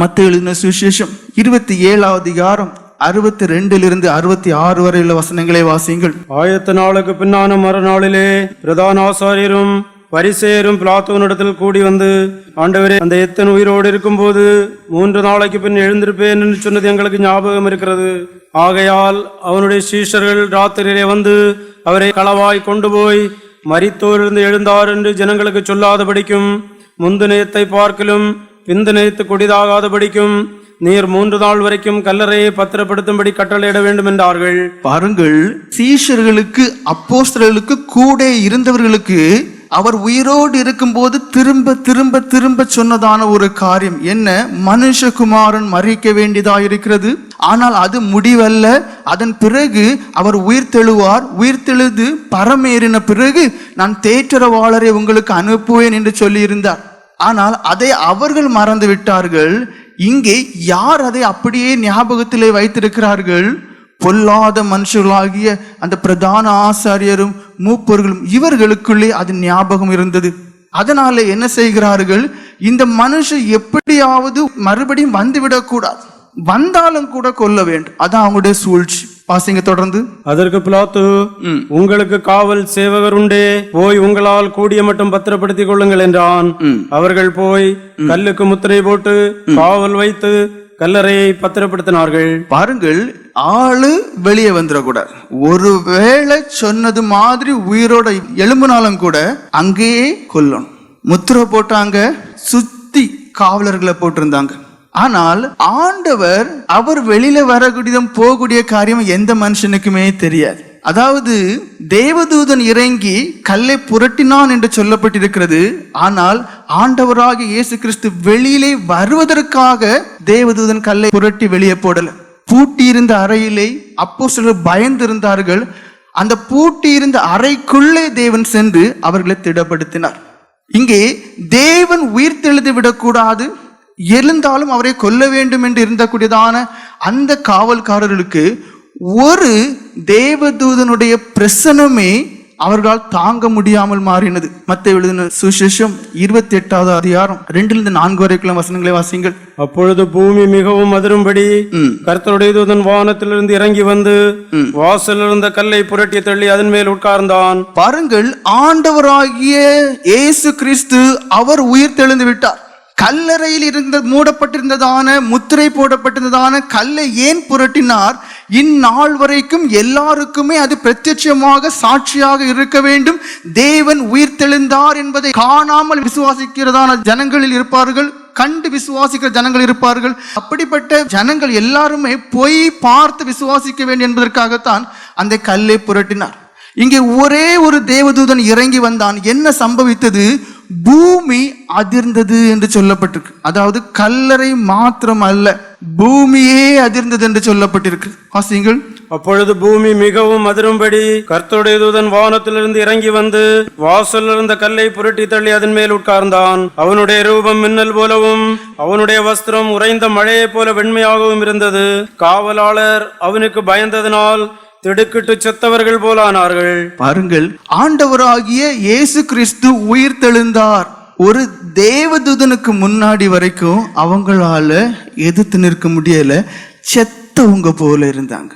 மத்தேயு எழுதின சுவிசேஷம் 27வது அதிகாரம் 62 66 வரை உள்ள வசனங்களை வாசியுங்கள். ஆயத்த நாளுக்கு பின்னான மறுநாளிலே பிரதான ஆசாரியரும் பரிசேயரும் பிலாத்துவினிடத்தில் கூடி வந்து, ஆண்டவரே, அந்த எத்தன் உயிரோடு இருக்கும் போது 3 நாளைக்கு பின் எழுந்திருப்பேன் என்று சொன்னது எங்களுக்கு ஞாபகம் இருக்கிறது. ஆகையால் அவனுடைய சீஷர்கள் ராத்திரியிலே வந்து அவரை களவாய் கொண்டு போய் மரித்தோரிலிருந்து எழுந்தார் என்று ஜனங்களுக்கு சொல்லாதபடிக்கும், முந்தினயத்தை பார்க்கலும் பிந்தினயத்து கொடிதாகாதபடிக்கும் நீர் 3 நாள் வரைக்கும் கல்லறையை பத்திரப்படுத்தும்படி கட்டளையிட வேண்டும் என்றார்கள். பாருங்கள், சீஷர்களுக்கு அப்போஸ்தலர்களுக்கு கூட இருந்தவர்களுக்கு அவர் உயிரோடு இருக்கும் போது திரும்ப திரும்ப திரும்ப சொன்னதான ஒரு காரியம் என்ன? மனுஷகுமாரன் மரிக்க வேண்டியதாயிருக்கிறது, ஆனால் அது முடிவல்ல. அதன் பிறகு அவர் உயிர்த்தெழுவார், உயிர்த்தெழுது பரமேறின பிறகு நான் தேற்றரவாளரை உங்களுக்கு அனுப்புவேன் என்று சொல்லி இருந்தார். ஆனால் அதை அவர்கள் மறந்து விட்டார்கள். இங்கே யார் அதை அப்படியே ஞாபகத்திலே வைத்திருக்கிறார்கள்? பொல்லாத மனுஷர்களாகிய அந்த பிரதான ஆசாரியரும் மூப்பர்களும், இவர்களுக்குள்ளே அது ஞாபகம் இருந்தது. அதனால என்ன செய்கிறார்கள்? இந்த மனுஷன் எப்படியாவது மறுபடியும் வந்துவிடக்கூடாது, வந்தாலும் கூட கொல்ல வேண்டும். அதான் அவங்களுடைய சூழ்ச்சி. வாசிங்க தொடர்ந்து. அதற்கு பிலாத்து, உங்களுக்கு காவல் சேவகர் உண்டே, போய் உங்களால் கூடிய மட்டும் பத்திரப்படுத்திக் கொள்ளுங்கள் என்றான். அவர்கள் போய் கல்லுக்கு முத்திரை போட்டு காவல் வைத்து கல்லறையை பத்திரப்படுத்தினார்கள். பாருங்கள், ஆளு வெளியே வந்துடக்கூடாது. ஒருவேளை சொன்னது மாதிரி உயிரோட எலும்புனாலும் கூட அங்கேயே கொல்லணும். முத்திரை போட்டாங்க, சுத்தி காவலர்களை போட்டிருந்தாங்க. ஆனால் ஆண்டவர் அவர் வெளியில வரக்கூடியதும் போகக்கூடிய காரியம் எந்த மனுஷனுக்குமே தெரியாது. அதாவது தேவதூதன் இறங்கி கல்லை புரட்டினான் என்று சொல்லப்பட்டிருக்கிறது. ஆனால் ஆண்டவராக இயேசு கிறிஸ்து வெளியிலே வருவதற்காக தேவதூதன் கல்லை புரட்டி வெளியே போடல. பூட்டி இருந்த அறையிலே அப்போஸ்தலர்கள் பயந்திருந்தார்கள். அந்த பூட்டி இருந்த அறைக்குள்ளே தேவன் சென்று அவர்களை திடப்படுத்தினார். இங்கே தேவன் உயிர்த்தெழுந்து விடக்கூடாது, எழுந்தாலும் அவரை கொல்ல வேண்டும் என்று இருந்தக்கூடியதான அந்த காவல்காரர்களுக்கு ஒரு தேவதூதனுடைய பிரசனமே அவர்களால் தாங்க முடியாமல் மாறினது. மத்தேயு எழுதின சுவிசேஷம் 28வது அதிகாரம் 2-4 வரைக்குள்ள வசனங்களை வாசிங்கள். அப்பொழுது பூமி மிகவும் அதிரும்படி கர்த்தருடைய தூதன் வானத்திலிருந்து இறங்கி வந்து வாசலில் இருந்த கல்லை புரட்டி தள்ளி அதன் மேல் உட்கார்ந்தான். பாருங்கள், ஆண்டவராகிய இயேசு கிறிஸ்து அவர் உயிர் தெழுந்து விட்டார். கல்லறையில் இருந்த மூடப்பட்டிருந்ததான முத்திரை போடப்பட்டிருந்ததான கல்லை ஏன் புரட்டினார்? இந்நாள் வரைக்கும் எல்லாருக்குமே அது பிரத்யட்சமாக சாட்சியாக இருக்க வேண்டும். தேவன் உயிர் தெழுந்தார் என்பதை காணாமல் விசுவாசிக்கிறதான ஜனங்களில் இருப்பார்கள், கண்டு விசுவாசிக்கிற ஜனங்கள் இருப்பார்கள். அப்படிப்பட்ட ஜனங்கள் எல்லாருமே போய் பார்த்து விசுவாசிக்க வேண்டும் என்பதற்காகத்தான் அந்த கல்லை புரட்டினார். இங்கே ஒரே ஒரு தேவதூதன் இறங்கி வந்தான். என்ன சம்பவித்தது? பூமி அதிர்ந்தது என்று சொல்லப்பட்டிருக்கு. அதாவது கல்லறை மாத்திரம் அல்ல, பூமியே அதிர்ந்தது என்று சொல்லப்பட்டிருக்கு. வாசியுங்கள். அப்பொழுது பூமி மிகவும் அதிரும்படி கர்த்தருடைய தூதன் வானத்திலிருந்து இறங்கி வந்து வாசல் இருந்த கல்லை புரட்டி தள்ளி அதன் மேல் உட்கார்ந்தான். அவனுடைய ரூபம் மின்னல் போலவும் அவனுடைய வஸ்திரம் உறைந்த மழையை போல வெண்மையாகவும் இருந்தது. காவலாளர் அவனுக்கு பயந்ததனால் திடுக்கிட்டு செத்தவர்கள் போலானார்கள். பாருங்கள், ஆண்டவராகிய இயேசு கிறிஸ்து உயிர் தெழுந்தார். ஒரு தேவதூதனுக்கு முன்னாடி வரைக்கும் அவங்களால எதிர்த்து நிற்க முடியல, செத்தவங்க போல இருந்தாங்க.